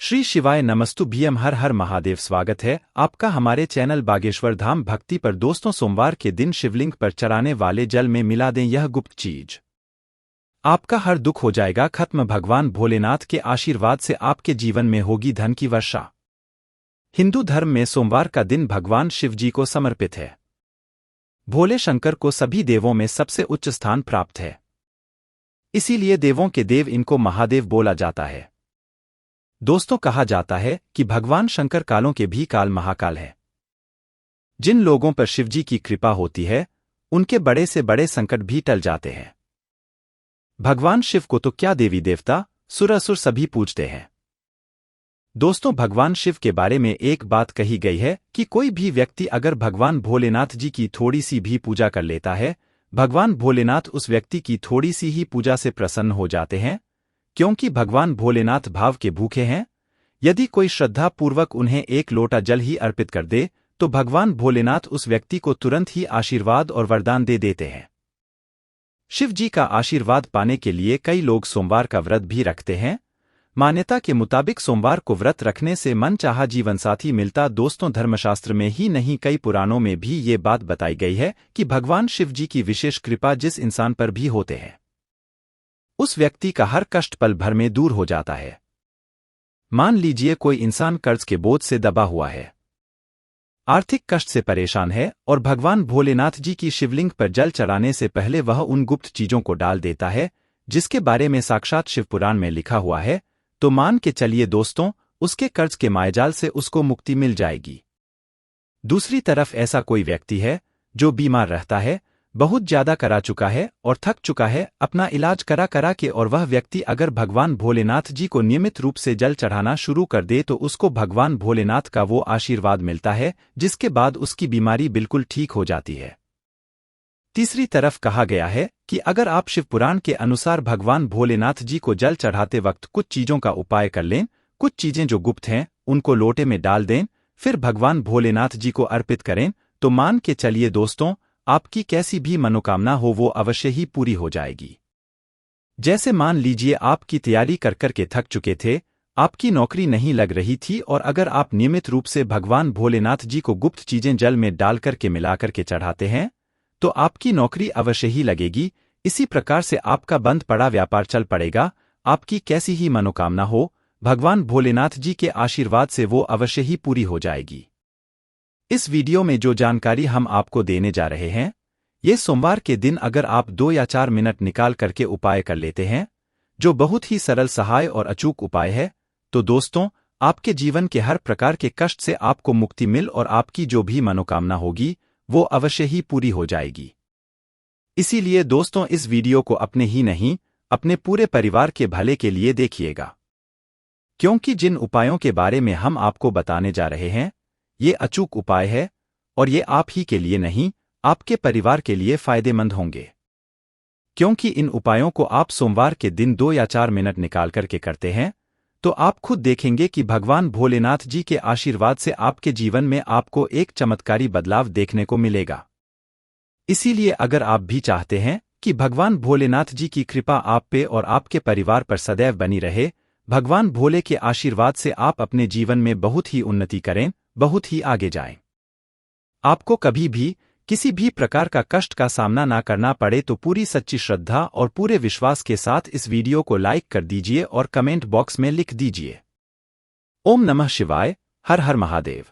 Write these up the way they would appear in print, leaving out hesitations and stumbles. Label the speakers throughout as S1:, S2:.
S1: श्री शिवाय नमस्तु भीम हर हर महादेव। स्वागत है आपका हमारे चैनल बागेश्वर धाम भक्ति पर। दोस्तों, सोमवार के दिन शिवलिंग पर चढ़ाने वाले जल में मिला दें यह गुप्त चीज, आपका हर दुख हो जाएगा खत्म। भगवान भोलेनाथ के आशीर्वाद से आपके जीवन में होगी धन की वर्षा। हिंदू धर्म में सोमवार का दिन भगवान शिव जी को समर्पित है। भोले शंकर को सभी देवों में सबसे उच्च स्थान प्राप्त है, इसीलिए देवों के देव इनको महादेव बोला जाता है। दोस्तों, कहा जाता है कि भगवान शंकर कालों के भी काल महाकाल है। जिन लोगों पर शिवजी की कृपा होती है उनके बड़े से बड़े संकट भी टल जाते हैं। भगवान शिव को तो क्या देवी देवता, सुर असुर सभी पूजते हैं। दोस्तों, भगवान शिव के बारे में एक बात कही गई है कि कोई भी व्यक्ति अगर भगवान भोलेनाथ जी की थोड़ी सी भी पूजा कर लेता है, भगवान भोलेनाथ उस व्यक्ति की थोड़ी सी ही पूजा से प्रसन्न हो जाते हैं, क्योंकि भगवान भोलेनाथ भाव के भूखे हैं। यदि कोई श्रद्धापूर्वक उन्हें एक लोटा जल ही अर्पित कर दे तो भगवान भोलेनाथ उस व्यक्ति को तुरंत ही आशीर्वाद और वरदान दे देते हैं। शिव जी का आशीर्वाद पाने के लिए कई लोग सोमवार का व्रत भी रखते हैं। मान्यता के मुताबिक सोमवार को व्रत रखने से मनचाहा जीवनसाथी मिलता। दोस्तों, धर्मशास्त्र में ही नहीं कई पुराणों में भी ये बात बताई गई है कि भगवान शिव जी की विशेष कृपा जिस इंसान पर भी होते हैं उस व्यक्ति का हर कष्ट पल भर में दूर हो जाता है। मान लीजिए कोई इंसान कर्ज के बोझ से दबा हुआ है, आर्थिक कष्ट से परेशान है और भगवान भोलेनाथ जी की शिवलिंग पर जल चढ़ाने से पहले वह उन गुप्त चीजों को डाल देता है जिसके बारे में साक्षात शिवपुराण में लिखा हुआ है, तो मान के चलिए दोस्तों, उसके कर्ज के मायाजाल से उसको मुक्ति मिल जाएगी। दूसरी तरफ ऐसा कोई व्यक्ति है जो बीमार रहता है, बहुत ज्यादा करा चुका है और थक चुका है अपना इलाज करा करा के, और वह व्यक्ति अगर भगवान भोलेनाथ जी को नियमित रूप से जल चढ़ाना शुरू कर दे तो उसको भगवान भोलेनाथ का वो आशीर्वाद मिलता है जिसके बाद उसकी बीमारी बिल्कुल ठीक हो जाती है। तीसरी तरफ कहा गया है कि अगर आप शिवपुराण के अनुसार भगवान भोलेनाथ जी को जल चढ़ाते वक्त कुछ चीजों का उपाय कर लें, कुछ चीजें जो गुप्त हैं उनको लोटे में डाल दें, फिर भगवान भोलेनाथ जी को अर्पित करें, तो मान के चलिए दोस्तों, आपकी कैसी भी मनोकामना हो वो अवश्य ही पूरी हो जाएगी। जैसे मान लीजिए आपकी तैयारी कर कर के थक चुके थे, आपकी नौकरी नहीं लग रही थी, और अगर आप नियमित रूप से भगवान भोलेनाथ जी को गुप्त चीजें जल में डालकर के मिलाकर के चढ़ाते हैं तो आपकी नौकरी अवश्य ही लगेगी। इसी प्रकार से आपका बंद पड़ा व्यापार चल पड़ेगा। आपकी कैसी ही मनोकामना हो, भगवान भोलेनाथ जी के आशीर्वाद से वो अवश्य ही पूरी हो जाएगी। इस वीडियो में जो जानकारी हम आपको देने जा रहे हैं, ये सोमवार के दिन अगर आप 2 या 4 मिनट निकाल करके उपाय कर लेते हैं, जो बहुत ही सरल, सहाय और अचूक उपाय है, तो दोस्तों, आपके जीवन के हर प्रकार के कष्ट से आपको मुक्ति मिल और आपकी जो भी मनोकामना होगी वो अवश्य ही पूरी हो जाएगी। इसीलिए दोस्तों, इस वीडियो को अपने ही नहीं, अपने पूरे परिवार के भले के लिए देखिएगा, क्योंकि जिन उपायों के बारे में हम आपको बताने जा रहे हैं ये अचूक उपाय है और ये आप ही के लिए नहीं, आपके परिवार के लिए फायदेमंद होंगे। क्योंकि इन उपायों को आप सोमवार के दिन 2 या 4 मिनट निकाल करके करते हैं तो आप खुद देखेंगे कि भगवान भोलेनाथ जी के आशीर्वाद से आपके जीवन में आपको एक चमत्कारी बदलाव देखने को मिलेगा। इसीलिए अगर आप भी चाहते हैं कि भगवान भोलेनाथ जी की कृपा आप पे और आपके परिवार पर सदैव बनी रहे, भगवान भोले के आशीर्वाद से आप अपने जीवन में बहुत ही उन्नति करें, बहुत ही आगे जाएं, आपको कभी भी किसी भी प्रकार का कष्ट का सामना ना करना पड़े, तो पूरी सच्ची श्रद्धा और पूरे विश्वास के साथ इस वीडियो को लाइक कर दीजिए और कमेंट बॉक्स में लिख दीजिए ओम नमः शिवाय, हर हर महादेव।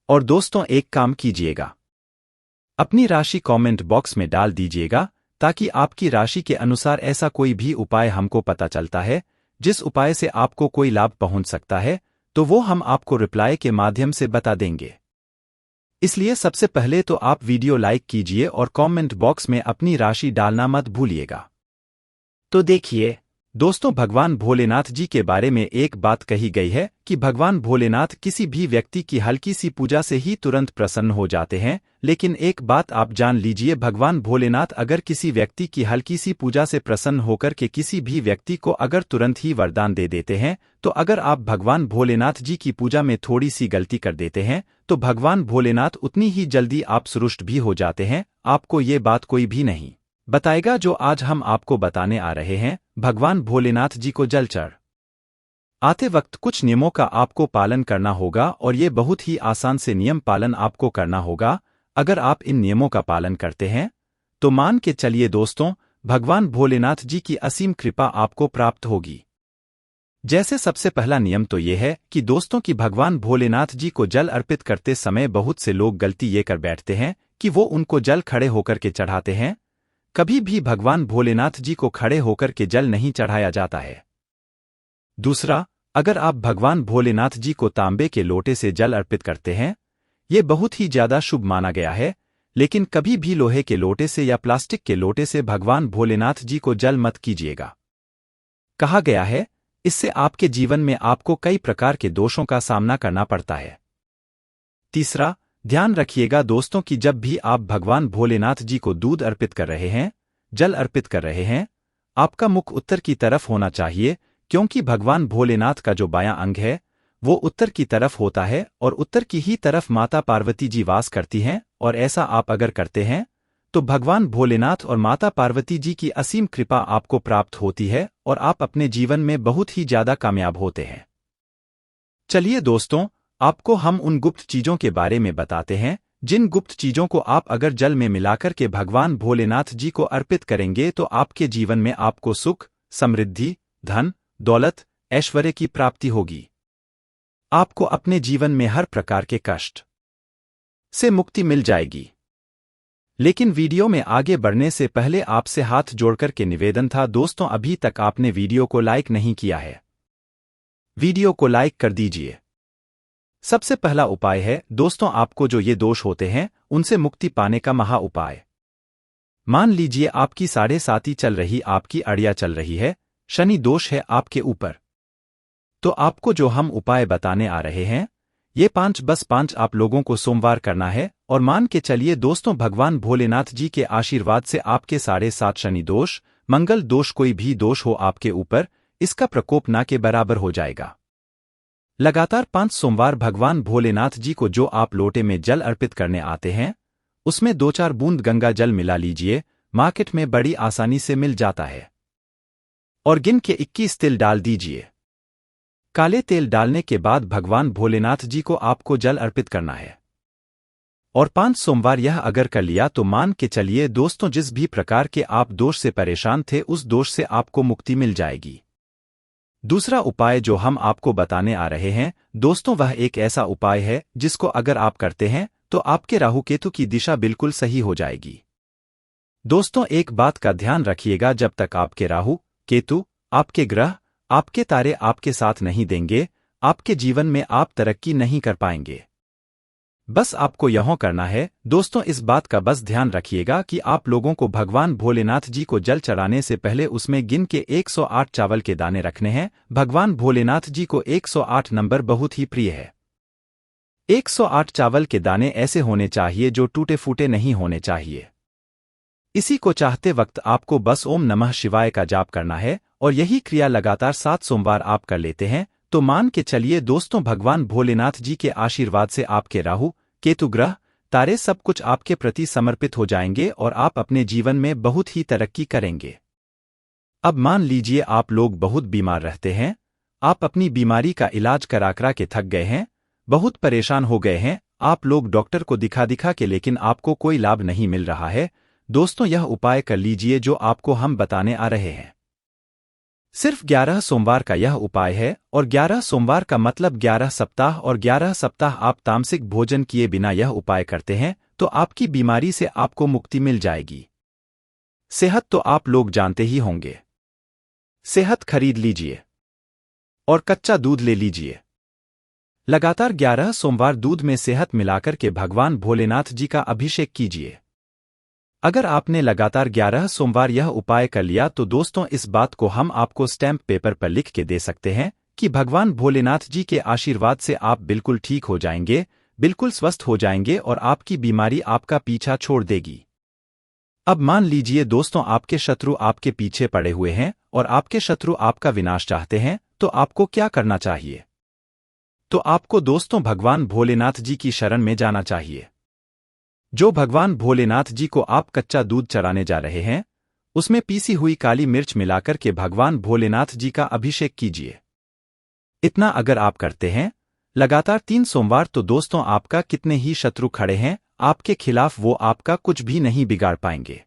S1: और दोस्तों, एक काम कीजिएगा, अपनी राशि कमेंट बॉक्स में डाल दीजिएगा, ताकि आपकी राशि के अनुसार ऐसा कोई भी उपाय हमको पता चलता है जिस उपाय से आपको कोई लाभ पहुंच सकता है, तो वो हम आपको रिप्लाई के माध्यम से बता देंगे। इसलिए सबसे पहले तो आप वीडियो लाइक कीजिए और कमेंट बॉक्स में अपनी राशि डालना मत भूलिएगा। तो देखिए दोस्तों, भगवान भोलेनाथ जी के बारे में एक बात कही गई है कि भगवान भोलेनाथ किसी भी व्यक्ति की हल्की सी पूजा से ही तुरंत प्रसन्न हो जाते हैं। लेकिन एक बात आप जान लीजिए, भगवान भोलेनाथ अगर किसी व्यक्ति की हल्की सी पूजा से प्रसन्न होकर के किसी भी व्यक्ति को अगर तुरंत ही वरदान दे देते हैं, तो अगर आप भगवान भोलेनाथ जी की पूजा में थोड़ी सी गलती कर देते हैं तो भगवान भोलेनाथ उतनी ही जल्दी आप सुरुष्ट भी हो जाते हैं। आपको ये बात कोई भी नहीं बताएगा जो आज हम आपको बताने आ रहे हैं। भगवान भोलेनाथ जी को जल चढ़ आते वक्त कुछ नियमों का आपको पालन करना होगा और ये बहुत ही आसान से नियम पालन आपको करना होगा। अगर आप इन नियमों का पालन करते हैं तो मान के चलिए दोस्तों, भगवान भोलेनाथ जी की असीम कृपा आपको प्राप्त होगी। जैसे सबसे पहला नियम तो ये है कि दोस्तों की भगवान भोलेनाथ जी को जल अर्पित करते समय बहुत से लोग गलती ये कर बैठते हैं कि वो उनको जल खड़े होकर के चढ़ाते हैं। कभी भी भगवान भोलेनाथ जी को खड़े होकर के जल नहीं चढ़ाया जाता है। दूसरा, अगर आप भगवान भोलेनाथ जी को तांबे के लोटे से जल अर्पित करते हैं, ये बहुत ही ज्यादा शुभ माना गया है, लेकिन कभी भी लोहे के लोटे से या प्लास्टिक के लोटे से भगवान भोलेनाथ जी को जल मत कीजिएगा। कहा गया है, इससे आपके जीवन में आपको कई प्रकार के दोषों का सामना करना पड़ता है। तीसरा, ध्यान रखिएगा दोस्तों कि जब भी आप भगवान भोलेनाथ जी को दूध अर्पित कर रहे हैं, जल अर्पित कर रहे हैं, आपका मुख उत्तर की तरफ होना चाहिए, क्योंकि भगवान भोलेनाथ का जो बायां अंग है वो उत्तर की तरफ होता है और उत्तर की ही तरफ माता पार्वती जी वास करती हैं। और ऐसा आप अगर करते हैं तो भगवान भोलेनाथ और माता पार्वती जी की असीम कृपा आपको प्राप्त होती है और आप अपने जीवन में बहुत ही ज्यादा कामयाब होते हैं। चलिए दोस्तों, आपको हम उन गुप्त चीजों के बारे में बताते हैं जिन गुप्त चीजों को आप अगर जल में मिलाकर के भगवान भोलेनाथ जी को अर्पित करेंगे तो आपके जीवन में आपको सुख, समृद्धि, धन, दौलत, ऐश्वर्य की प्राप्ति होगी। आपको अपने जीवन में हर प्रकार के कष्ट से मुक्ति मिल जाएगी। लेकिन वीडियो में आगे बढ़ने से पहले आपसे हाथ जोड़कर के निवेदन था दोस्तों, अभी तक आपने वीडियो को लाइक नहीं किया है, वीडियो को लाइक कर दीजिए। सबसे पहला उपाय है दोस्तों, आपको जो ये दोष होते हैं उनसे मुक्ति पाने का महा उपाय। मान लीजिए आपकी 7.5 चल रही, आपकी अड़िया चल रही है, शनि दोष है आपके ऊपर, तो आपको जो हम उपाय बताने आ रहे हैं ये 5 आप लोगों को सोमवार करना है। और मान के चलिए दोस्तों, भगवान भोलेनाथ जी के आशीर्वाद से आपके 7.5 शनि दोष, मंगल दोष, कोई भी दोष हो आपके ऊपर, इसका प्रकोप ना के बराबर हो जाएगा। लगातार 5 सोमवार भगवान भोलेनाथ जी को जो आप लोटे में जल अर्पित करने आते हैं उसमें 2-4 बूंद गंगा जल मिला लीजिए, मार्केट में बड़ी आसानी से मिल जाता है। और गिन के 21 तिल डाल दीजिए। काले तेल डालने के बाद भगवान भोलेनाथ जी को आपको जल अर्पित करना है। और 5 सोमवार यह अगर कर लिया तो मान के चलिए दोस्तों, जिस भी प्रकार के आप दोष से परेशान थे उस दोष से आपको मुक्ति मिल जाएगी। दूसरा उपाय जो हम आपको बताने आ रहे हैं दोस्तों, वह एक ऐसा उपाय है जिसको अगर आप करते हैं तो आपके राहु केतु की दिशा बिल्कुल सही हो जाएगी। दोस्तों, एक बात का ध्यान रखिएगा, जब तक आपके राहु केतु, आपके ग्रह, आपके तारे आपके साथ नहीं देंगे, आपके जीवन में आप तरक्की नहीं कर पाएंगे। बस आपको यहों करना है दोस्तों, इस बात का बस ध्यान रखिएगा कि आप लोगों को भगवान भोलेनाथ जी को जल चढ़ाने से पहले उसमें गिन के 108 चावल के दाने रखने हैं। भगवान भोलेनाथ जी को 108 नंबर बहुत ही प्रिय है। 108 चावल के दाने ऐसे होने चाहिए जो टूटे फूटे नहीं होने चाहिए। इसी को चाहते वक्त आपको बस ओम नमः शिवाय का जाप करना है और यही क्रिया लगातार 7 सोमवार आप कर लेते हैं तो मान के चलिए दोस्तों, भगवान भोलेनाथ जी के आशीर्वाद से आपके राहु केतु, ग्रह, तारे सब कुछ आपके प्रति समर्पित हो जाएंगे और आप अपने जीवन में बहुत ही तरक्की करेंगे। अब मान लीजिए आप लोग बहुत बीमार रहते हैं, आप अपनी बीमारी का इलाज करा के थक गए हैं, बहुत परेशान हो गए हैं, आप लोग डॉक्टर को दिखा के लेकिन आपको कोई लाभ नहीं मिल रहा है। दोस्तों, यह उपाय कर लीजिए जो आपको हम बताने आ रहे हैं। सिर्फ 11 सोमवार का यह उपाय है और 11 सोमवार का मतलब 11 सप्ताह, और 11 सप्ताह आप तामसिक भोजन किए बिना यह उपाय करते हैं तो आपकी बीमारी से आपको मुक्ति मिल जाएगी। सेहत तो आप लोग जानते ही होंगे, सेहत खरीद लीजिए और कच्चा दूध ले लीजिए। लगातार 11 सोमवार दूध में सेहत मिलाकर के भगवान भोलेनाथ जी का अभिषेक कीजिए। अगर आपने लगातार 11 सोमवार यह उपाय कर लिया तो दोस्तों, इस बात को हम आपको स्टैम्प पेपर पर लिख के दे सकते हैं कि भगवान भोलेनाथ जी के आशीर्वाद से आप बिल्कुल ठीक हो जाएंगे, बिल्कुल स्वस्थ हो जाएंगे और आपकी बीमारी आपका पीछा छोड़ देगी। अब मान लीजिए दोस्तों, आपके शत्रु आपके पीछे पड़े हुए हैं और आपके शत्रु आपका विनाश चाहते हैं, तो आपको क्या करना चाहिए? तो आपको दोस्तों भगवान भोलेनाथ जी की शरण में जाना चाहिए। जो भगवान भोलेनाथ जी को आप कच्चा दूध चढ़ाने जा रहे हैं उसमें पीसी हुई काली मिर्च मिलाकर के भगवान भोलेनाथ जी का अभिषेक कीजिए। इतना अगर आप करते हैं लगातार 3 सोमवार, तो दोस्तों आपका कितने ही शत्रु खड़े हैं आपके खिलाफ, वो आपका कुछ भी नहीं बिगाड़ पाएंगे।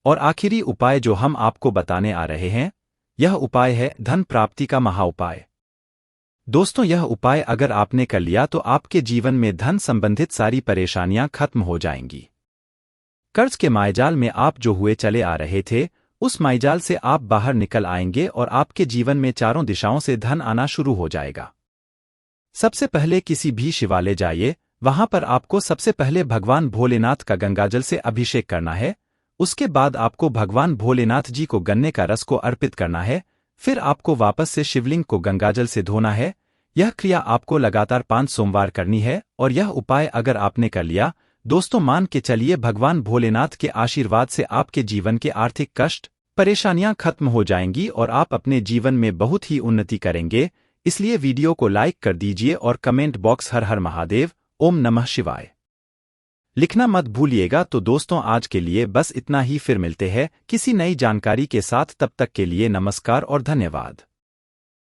S1: और आखिरी उपाय जो हम आपको बताने आ रहे हैं, यह उपाय है धन प्राप्ति का महा उपाय। दोस्तों, यह उपाय अगर आपने कर लिया तो आपके जीवन में धन संबंधित सारी परेशानियां खत्म हो जाएंगी। कर्ज के मायाजाल में आप जो हुए चले आ रहे थे, उस मायाजाल से आप बाहर निकल आएंगे और आपके जीवन में चारों दिशाओं से धन आना शुरू हो जाएगा। सबसे पहले किसी भी शिवालय जाइए, वहां पर आपको सबसे पहले भगवान भोलेनाथ का गंगाजल से अभिषेक करना है। उसके बाद आपको भगवान भोलेनाथ जी को गन्ने का रस को अर्पित करना है। फिर आपको वापस से शिवलिंग को गंगाजल से धोना है। यह क्रिया आपको लगातार 5 सोमवार करनी है और यह उपाय अगर आपने कर लिया दोस्तों, मान के चलिए भगवान भोलेनाथ के आशीर्वाद से आपके जीवन के आर्थिक कष्ट परेशानियां खत्म हो जाएंगी और आप अपने जीवन में बहुत ही उन्नति करेंगे। इसलिए वीडियो को लाइक कर दीजिए और कमेंट बॉक्स हर हर महादेव, ओम नमः शिवाय लिखना मत भूलिएगा। तो दोस्तों, आज के लिए बस इतना ही, फिर मिलते हैं किसी नई जानकारी के साथ। तब तक के लिए नमस्कार और धन्यवाद।